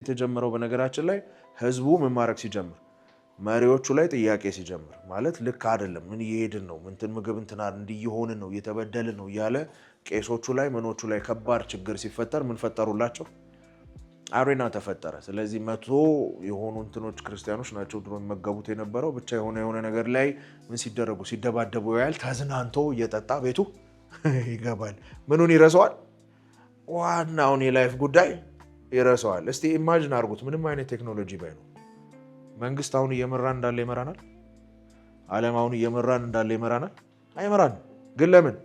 የተጀመረው በነገራችን ላይ ህዝቡ ምን ማድረግ ሲጀምር መሪዎቹ ላይ ጥያቄ ሲጀምር ማለት ልክ አይደለም ምን እየሄድን ነው እንትን ምግብ እንትና እንዲሆን ነው እየተበደልን ነው ያለ ቄሶቹ ላይ ምኖቹ ላይ ከባድ ችግር ሲፈጠር ምን ፈጠሩላቸው አሬና ተፈጠረ ስለዚህ መቶ የሆኑ እንትኖች ክርስቲያኖች ናቸው ድሮ መገቡት የነበረው ብቻ የሆነ ነገር ላይ ምን ሲደረጉ ሲደባደቡ ያያል ተዝናንቶ እየጠጣ ቤቱ ይገባል ምኑን ይረሳዋል ዋናውን የላይፍ ጉዳይ ይረሳዋል እስቲ ኢማጂን አድርጉት ምንም አይነት ቴክኖሎጂ ባይኖር መንግስት አሁን እየመራን እንዳለ ይመራናል ዓለም አሁን እየመራን እንዳለ ይመራናል አይመራን ግን ለምን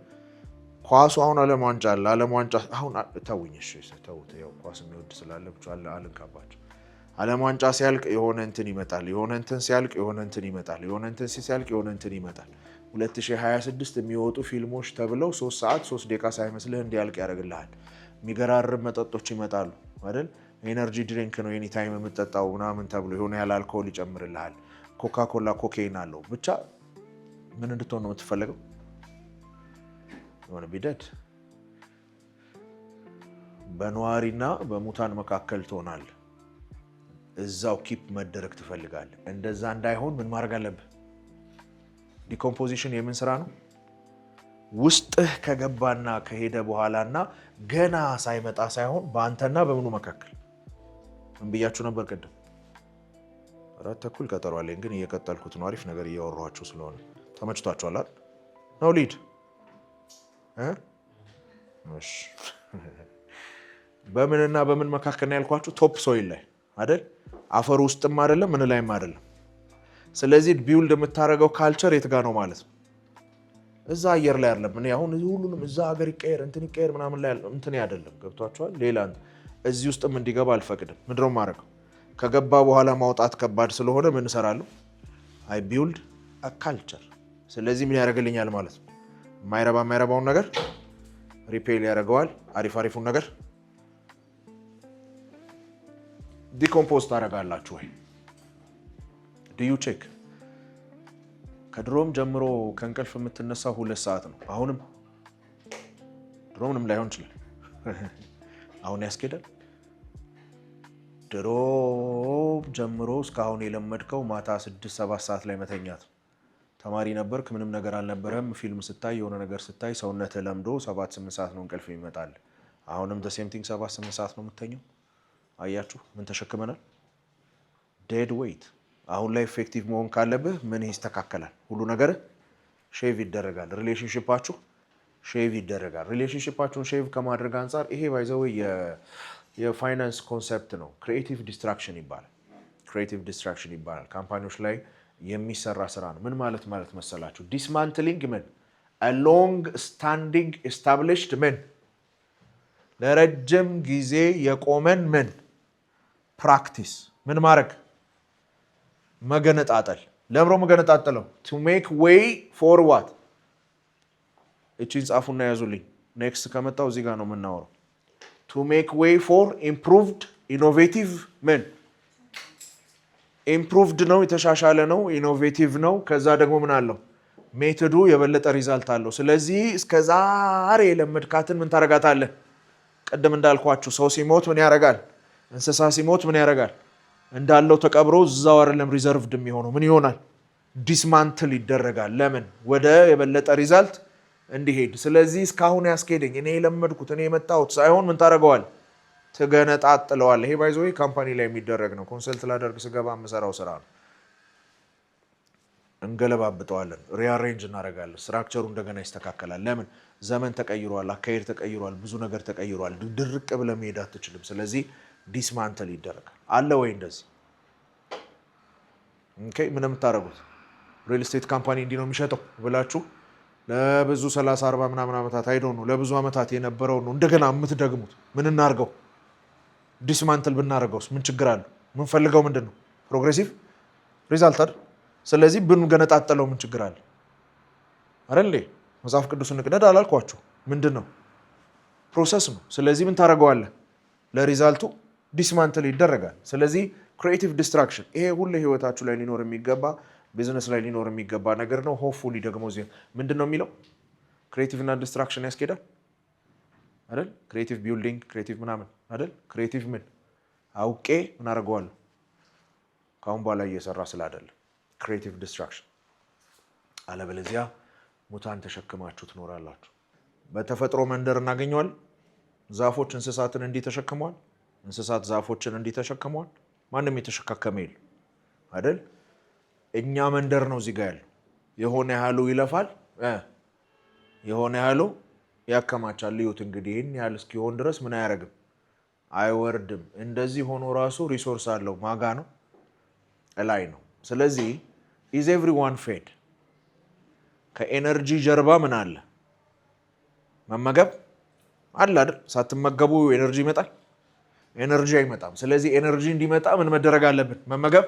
ኳሱ አሁን ዓለም ዋንጫ አለ ዓለም ዋንጫ አሁን ታውኝሽ ተውት ያው ኳስ የሚወድ ስላለ ብቻ አልንካባቸው ዓለም ዋንጫ ሲያልቅ የሆነ እንትን ይመጣል የሆነ እንትን ሲያልቅ የሆነ እንትን ይመጣል የሆነ እንትን ሲያልቅ የሆነ እንትን ይመጣል 2026 የሚወጡ ፊልሞች ተብለው 3 ሰዓት 3 ደቂቃ ሳይመስልህ እንዲያልቅ ያደርግልሃል የሚገራርም መጠጦች ይመጣሉ አይደል ኤነርጂ ድሪንክ ነው ኤኒ ታይም የምትጠጣው ምናምን ተብሎ የሆነ ያለ አልኮል ይጨምርልሃል ኮካ ኮላ ኮኬይን አለው ብቻ ምን እንድትሆን ነው የምትፈልገው የሆነ ቢደድ በነዋሪና በሙታን መካከል ትሆናል እዛው ኪፕ መደረግ ትፈልጋለህ እንደዛ እንዳይሆን ምን ማድረግ አለብህ ዲኮምፖዚሽን የምን ስራ ነው ውስጥህ ከገባና ከሄደ በኋላና ገና ሳይመጣ ሳይሆን በአንተና በምኑ መካከል ምን ብያችሁ ነበር ቀደም 4:30 ቀጠሮ አለኝ ግን እየቀጠልኩት ነው አሪፍ ነገር እያወራኋችሁ ስለሆነ ተመችቷችኋል አይደል ነው ሊድ እሺ በምንና በምን መካከል ነው ያልኳችሁ ቶፕ ሶይል ላይ አይደል አፈር ውስጥም አይደለም ምን ላይም አይደለም ስለዚህ ቢውልድ የምታረገው ካልቸር የት ጋር ነው ማለት ነው እዛ አየር ላይ አይደለም እኔ አሁን ሁሉንም እዛ ሀገር ይቀየር እንትን ይቀየር ምናምን ላይ እንትን አይደለም ገብቷችኋል ሌላ እዚህ ውስጥም እንዲገባ አልፈቅድም ምንድነው ማረገው ከገባ በኋላ ማውጣት ከባድ ስለሆነ ምን እሰራለሁ አይ ቢውልድ አ ካልቸር ስለዚህ ምን ያደርግልኛል ማለት ነው ማይረባውን ነገር ሪፔል ያደርገዋል አሪፉን ነገር ዲኮምፖዝ ታደርጋላችሁ ወይ ዱ ዩ ቼክ ከድሮም ጀምሮ ከእንቅልፍ የምትነሳው 2 ሰዓት ነው አሁንም ድሮምንም ላይሆን ይችላል አሁን ያስኬዳል ድሮ ጀምሮ እስካሁን የለመድከው ማታ 6-7 ሰዓት ላይ መተኛት ተማሪ ነበርክ ምንም ነገር አልነበረም ፊልም ስታይ የሆነ ነገር ስታይ ሰውነትህ ለምዶ 7-8 ሰዓት ነው እንቅልፍ ይመጣል አሁንም the same thing 7-8 ሰዓት ነው የምትተኘው አያችሁ ምን ተሸክመናል ዴድ ዌይት አሁን ላይ ኢፌክቲቭ መሆን ካለብህ ምን ይስተካከላል ሁሉ ነገር ሼቭ ይደረጋል ሪሌሽንሺፓችሁ ሼቭ ይደረጋል ሪሌሽንሺፓችሁን ሼቭ ከማድረግ አንፃር ይሄ ባይዘው የፋይናንስ ኮንሰፕት ነው ክሪኤቲቭ ዲስትራክሽን ይባላል ካምፓኒዎች ላይ የሚሰራ ስራ ነው ምን ማለት መሰላችሁ ዲስማንትሊንግ ምን a long standing established ምን ለረጅም ጊዜ የቆመን ምን ፕራክቲስ ምን ማድረግ መገነጣጠል ለምሮ መገነጣጠለው to make way for what እቺን ጻፉና ያዙልኝ ኔክስት ከመጣው እዚህ ጋር ነው የምናወራው to make way for improved innovative ምን ኢምፕሩቭድ ነው የተሻሻለ ነው ኢኖቬቲቭ ነው ከዛ ደግሞ ምን አለው ሜቶዱ የበለጠ ሪዛልት አለው ስለዚህ እስከዛሬ ለመድካትን ምን ታረጋታለህ ቀደም እንዳልኳችሁ ሰው ሲሞት ምን ያረጋል እንስሳ ሲሞት ምን ያረጋል እንዳለው ተቀብሮ እዛው አይደለም ሪዘርቭድ የሚሆነው ምን ይሆናል ዲስማንትል ይደረጋል ለምን ወደ የበለጠ ሪዛልት እንዲሄድ ስለዚህ እስካሁን ያስኬደኝ እኔ ለመድኩት እኔ የመጣሁት ሳይሆን ምን ታረጋዋል ተገነጣጥለዋል ይሄ ባይዘው ካምፓኒ ላይ የሚደረግ ነው ኮንሰልት ላደርግ ስገባ የምሰራው ስራ ነው እንገለባብጠዋለን ሪአሬንጅ እናደርጋለን ስትራክቸሩ እንደገና ይስተካከላል ለምን ዘመን ተቀይሯል አካሄድ ተቀይሯል ብዙ ነገር ተቀይሯል ድርቅ ብለህ መሄድ አትችልም ስለዚህ ዲስማንትል ይደረጋል አለ ወይ እንደዚህ ኦኬ ምንም ታረጉት ሪል ስቴት ካምፓኒ እንዲ ነው የሚሸጠው ብላችሁ ለብዙ 30-40 ምናምን አመታት አይዶ ነው ለብዙ አመታት የነበረው ነው እንደገና የምትደግሙት ምን እናርገው ዲስማንትል ብናረጋውስ ምን ችግር አለ ምን ፈልገው ምንድነው ፕሮግሬሲቭ ሪዛልት አይደል ስለዚህ ብንገነጣጠለው ምን ችግር አለ አይደል መጽሐፍ ቅዱስን ንቅደድ አላልኳችሁ ምንድነው ፕሮሰስ ነው ስለዚህ ምን ታረጋዋለህ ለሪዛልቱ ዲስማንትል ይደረጋል ስለዚህ ክሪኤቲቭ ዲስትራክሽን ይሄ ሁሉ ህይወታችሁ ላይ ሊኖር የሚገባ ቢዝነስ ላይ ሊኖር የሚገባ ነገር ነው ሆፕፉሊ ደግሞ እዚህ ምንድነው የሚለው ክሪኤቲቭ እና ዲስትራክሽን ያስኬዳል አይደል ክሪኤቲቭ ቢልዲንግ ክሪኤቲቭ ምናምን አይደል ክሪኤቲቭ ምን አውቄ ምን አደርገዋለሁ ካሁን በኋላ እየሰራ ስላይደለ ክሬቲቭ ዲስትራክሽን አለበለዚያ ሙታን ተሸክማችሁ ትኖራላችሁ በተፈጥሮ መንደር እናገኘዋል ዛፎች እንስሳትን እንዲተሸከመዋል እንስሳት ዛፎችን እንዲተሸከመዋል ማንንም የተሸካከመ የለም አይደል እኛ መንደር ነው እዚህ ጋር ያለው የሆነ ያህሉ ይለፋል የሆነ ያህሉ ያከማቻል ልዩት እንግዲህ ይሄን ያህል እስኪሆን ድረስ ምን አያረግም አይወርድም እንደዚህ ሆኖ ራሱ ሪሶርስ አለው ማጋ ነው ላይ ነው ስለዚህ is everyone fed ከኤነርጂ ጀርባ ምን አለ መመገብ አለ አይደል ሳትመገቡ ኤነርጂ ይመጣል ኤነርጂ አይመጣም ስለዚህ ኤነርጂ እንዲመጣ ምን መደረግ አለብን መመገብ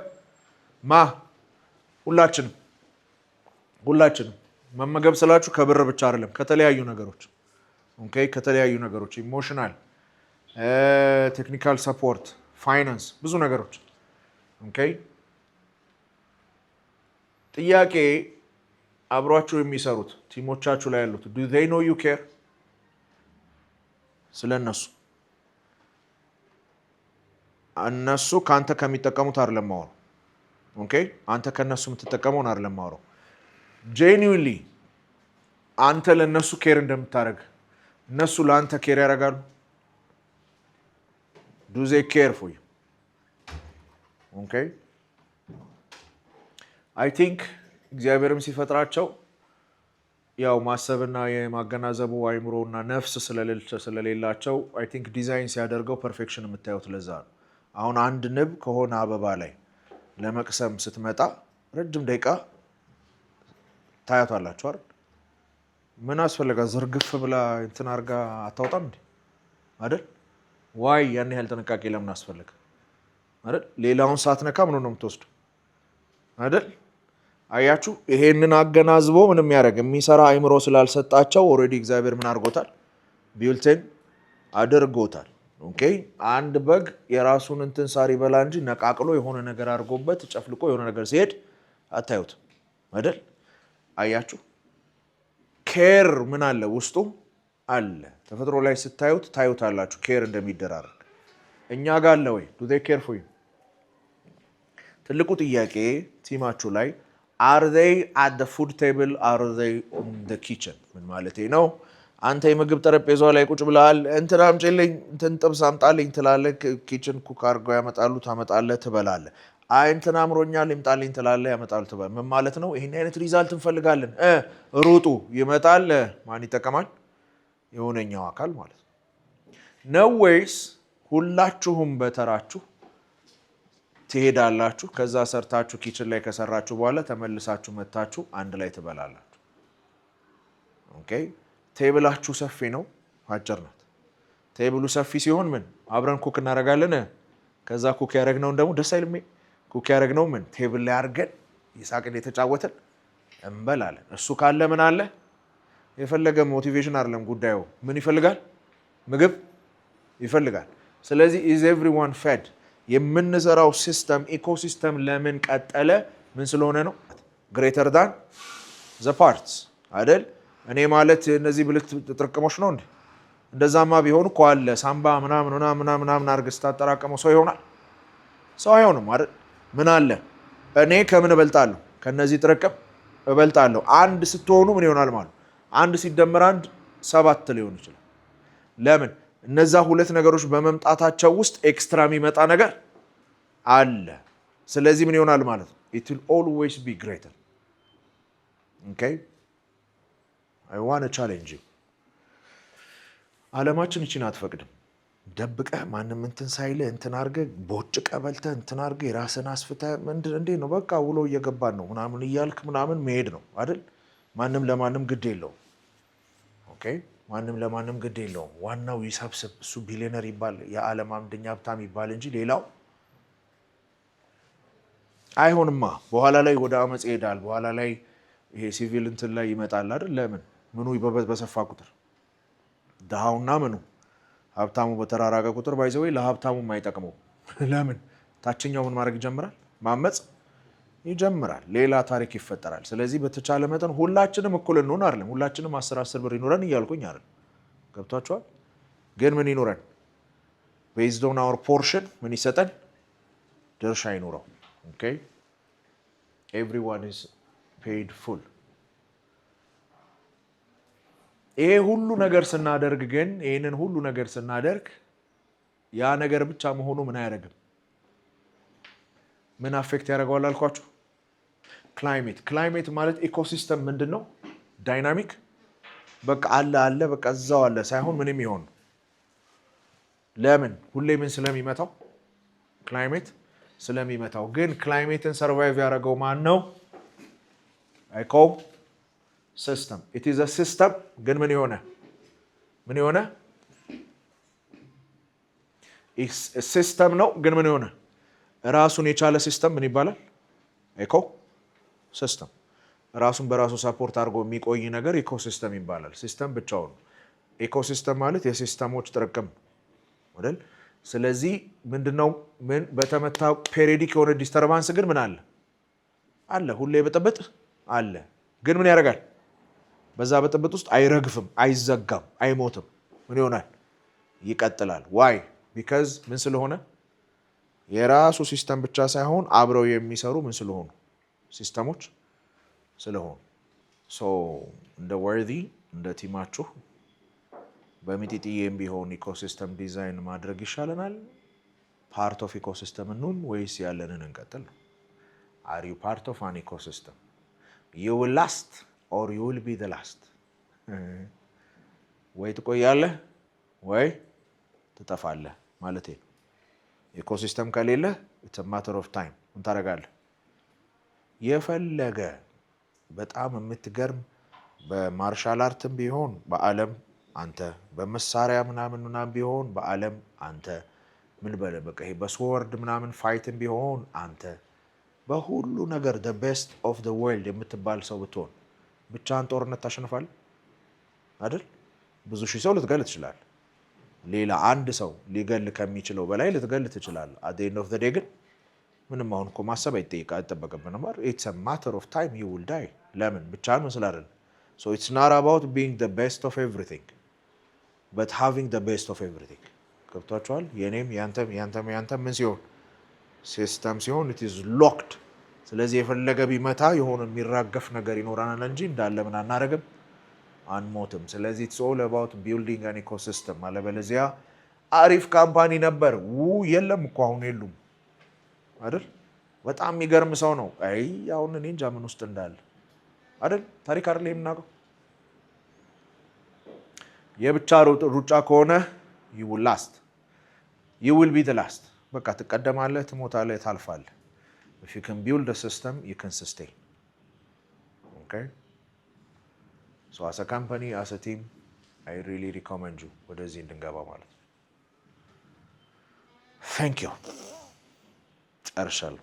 ሁላችንም መመገብ ስላችሁ ከብር ብቻ አይደለም ከተለያዩ ነገሮች ኦኬ ከተለያዩ ነገሮች ኢሞሽናል ቴክኒካል ሰፖርት ፋይናንስ ብዙ ነገሮች ኦኬ ጥያቄ አብሯችሁ የሚሰሩት ቲሞቻችሁ ላይ ያሉት do they know you care ስለነሱ እነሱ ካንተ ከሚጠቀሙት አይደለም ማወራው ኦኬ አንተ ከነሱ የምትጠቀመው አይደለም ማወራው genuinely አንተ ለነሱ ኬር እንደምታረግ እነሱ ለአንተ ኬር ያደርጋሉ do they care for you okay I think እግዚአብሔርም ሲፈጥራቸው ያው ማሰብና የማገናዘቡ አይምሮና ነፍስ ስለሌላቸው I think ዲዛይን ሲያደርገው ፐርፌክሽን የምታዩት ለዛ ነው አሁን አንድ ንብ ከሆነ አበባ ላይ ለመቅሰም ስትመጣ ረጅም ደቂቃ ታያቷላችሁ አይደል ምን አስፈልጋ ዝርግፍ ብላ እንትን አርጋ አታውጣም እንዴ አይደል ዋይ ያን ያህል ጥንቃቄ ለምን አስፈልጋ አይደል ሌላውን ሳትነካ ምን ነው የምትወስደው አይደል አያችሁ ይሄንን አገናዝቦ ምንም ያደርግ የሚሰራ አይምሮ ስላልሰጣቸው ኦሬዲ እግዚአብሔር ምን አድርጎታል ቢልትን አድርጎታል ኦኬ አንድ በግ የራሱን እንትን ሳር ይበላ እንጂ ነቃቅሎ የሆነ ነገር አድርጎበት ጨፍልቆ የሆነ ነገር ሲሄድ አታዩት አይደል አያችሁ ኬር ምን አለ ውስጡ አለ ተፈጥሮ ላይ ስታዩት ታዩታላችሁ ኬር እንደሚደራረግ እኛ ጋር አለ ወይ do they care for you ትልቁ ጥያቄ ቲማችሁ ላይ are they at the food table are they on the kitchen ምን ማለት ነው አንተ የምግብ ጠረጴዛው ላይ ቁጭ ብለሃል እንትና አምጪልኝ እንትን ጥብስ አምጣልኝ ትላለህ ኪችን ኩክ አድርገው ያመጣሉ ታመጣለህ ትበላለህ አይ እንትና አምሮኛል ይምጣልኝ ትላለህ ያመጣሉ ትበላለህ ምን ማለት ነው ይሄን አይነት ሪዛልት እንፈልጋለን ሩጡ ይመጣል ማን ይጠቀማል የሆነኛው አካል ማለት ነው ወይስ ሁላችሁም በተራችሁ ትሄዳላችሁ ከዛ ሰርታችሁ ኪችን ላይ ከሰራችሁ በኋላ ተመልሳችሁ መታችሁ አንድ ላይ ትበላላችሁ ኦኬ ቴብላችሁ ሰፊ ነው አጭር ናት ቴብሉ ሰፊ ሲሆን ምን አብረን ኩክ እናደርጋለን ከዛ ኩክ ያደረግነው ደግሞ ደስ አይልም ኩክ ያደረግነው ምን ቴብል ላይ አድርገን ይሳቅን የተጫወተን እንበላለን እሱ ካለ ምን አለ የፈለገ ሞቲቬሽን አይደለም ጉዳዩ ምን ይፈልጋል ምግብ ይፈልጋል ስለዚህ is everyone fed የምንሰራው ሲስተም ኢኮሲስተም ለምን ቀጠለ ምን ስለሆነ ነው greater than the parts አይደል እኔ ማለት እነዚህ ብልት ጥርቅሞች ነው እንዴ እንደዛማ ቢሆን እኮ አለ ሳምባ ምናምን አርገ ስታጠራቀመው ሰው ይሆናል ሰው አይሆንም አይደል ምን አለ እኔ ከምን እበልጣለሁ ከነዚህ ጥርቅም እበልጣለሁ አንድ ስትሆኑ ምን ይሆናል ማለት አንድ ሲደመር አንድ 7 ሊሆን ይችላል ለምን እነዛ ሁለት ነገሮች በመምጣታቸው ውስጥ ኤክስትራ የሚመጣ ነገር አለ ስለዚህ ምን ይሆናል ማለት ነው it will always be greater okay I want to challenge you ዓለማችን እቺን አትፈቅድም ደብቀ ማንንም እንትን ሳይለ እንትን አርገ ቦጭቀ በልተ እንትን አርገ የራስን አስፍተ እንዴ ነው በቃ ውሎ እየገባን ነው ምናምን ይያልክ ምናምን መሄድ ነው አይደል ማንንም ለማንንም ግድ የለው ኦኬ ማንንም ለማንንም ግድ የለው ዋናው ይሰብስብ እሱ ቢሊየነር ይባል የዓለም አምደኛ ሀብታም ይባል እንጂ ሌላው አይሆንማ በኋላ ላይ ወደ አመጽ ይሄዳል በኋላ ላይ ይሄ ሲቪል እንትን ላይ ይመጣል አይደል ለምን ምኑ ይበበት በሰፋ ቁጥር ዳውና ምኑ ሀብታሙ በተራራቀ ቁጥር ባይዘው ለሀብታሙ የማይጠቅመው ለምን ታችኛው ምን ማድረግ ይጀምራል ማመጽ ይጀምራል ሌላ ታሪክ ይፈጠራል ስለዚህ በተቻለ መጠን ሁላችንም እኩል እንሆን አይደለም ሁላችንም 10 ብር ይኖረን ይያልኩኝ አይደል ገብቷችኋል ግን ምን ይኖረን based on our portion ምን ይሰጠን ድርሻ ይኖረው okay everyone is paid full ይሄ ሁሉ ነገር ስናደርግ ግን ይሄንን ሁሉ ነገር ስናደርግ ያ ነገር ብቻ መሆኑ ምን አያደርግም ምን አፌክት ያደርጋል አልኳችሁ ክላይሜት ማለት ኢኮሲስተም ምንድነው ዳይናሚክ በቃ አለ በቃ እዛው አለ ሳይሆን ምንም ይሆን ለምን ሁሌ ምን ስለሚመታው ክላይሜት ስለሚመታው ግን ክላይሜትን ሰርቫይቭ ያደርገው ማን ነው ኢኮ ሲስተም it is a system ግን ምን ይሆነ ሲስተም ነው ግን ምን ይሆነ ራሱን የቻለ ሲስተም ምን ይባላል ኢኮ ሲስተም ራሱን በራሱ ሰፖርት አድርጎ የሚቆይ ነገር ኢኮሲስተም ይባላል ሲስተም ብቻውን ኢኮሲስተም ማለት የሲስተሞች ጥርቅም አይደል ስለዚህ ምንድነው ምን በተመታ ፔሪዮዲክ የሆነ ዲስተርባንስ ግን ምን አለ ሁሌ በጥብጥ አለ ግን ምን ያደርጋል በዛ በጥብጥ ውስጥ አይረግፍም አይዘጋም አይሞትም ምን ይሆናል ይቀጥላል why because ምን ስለሆነ የራሱ ሲስተም ብቻ ሳይሆን አብረው የሚሰሩ ምን ስለሆኑ ሲስተሞች ስለሆኑ ሶ እንደ ወርዲ እንደ ቲማችሁ በሚጢጢዬም ቢሆን ኢኮሲስተም ዲዛይን ማድረግ ይሻለናል ፓርት ኦፍ ኢኮሲስተም እንሁን ወይስ ያለንን እንቀጥል ነው are you part of an ecosystem you will last or you will be the last ወይ ትቆያለህ ወይ ትጠፋለህ ማለት ነው ኢኮሲስተም ከሌለ it's a matter of time ምን ታደርጋለህ የፈለገ በጣም የምትገርም በማርሻል አርትም ቢሆን በአለም አንተ በመሳሪያ ምናምን ቢሆን በአለም አንተ ምን በቃ ይሄ በስወርድ ምናምን ፋይትም ቢሆን አንተ በሁሉ ነገር the best of the world የምትባል ሰው ብትሆን ብቻን ጦርነት ታሸንፋለህ አይደል ብዙ ሺህ ሰው ልትገል ትችላለህ ሌላ አንድ ሰው ሊገል ከሚችለው በላይ ልትገል ትችላለህ at the end of the day ግን ምንም አሁን እኮ ማሰብ አይጠበቅብንም ማለት it's a matter of time you will die ለምን ብቻን መስላል so it's not about being the best of everything but having the best of everything ገብቷችኋል የኔም ያንተም ምን ሲሆን ሲስተም ሲሆን it is locked ስለዚህ የፈለገ ቢመታ የሆነ የሚራገፍ ነገር ይኖራናል እንጂ እንዳለ ምን አናረግም አንሞትም ስለዚህ it's all about building an ecosystem አለበለዚያ አሪፍ ካምፓኒ ነበር የለም እኮ አሁን የሉም አይደል በጣም የሚገርም ሰው ነው አይ አሁን እኔ እንጃ ምን ውስጥ እንዳለ አይደል ታሪክ አይደል የምናውቀው የብቻ ሩጫ ከሆነ you will last you will be the last በቃ ትቀደማለህ ትሞታለህ ታልፋለህ if you can build a system you can sustain okay so as a company as a team I really recommend you ወደዚህ እንድንገባ ማለት thank you ጨርሻለሁ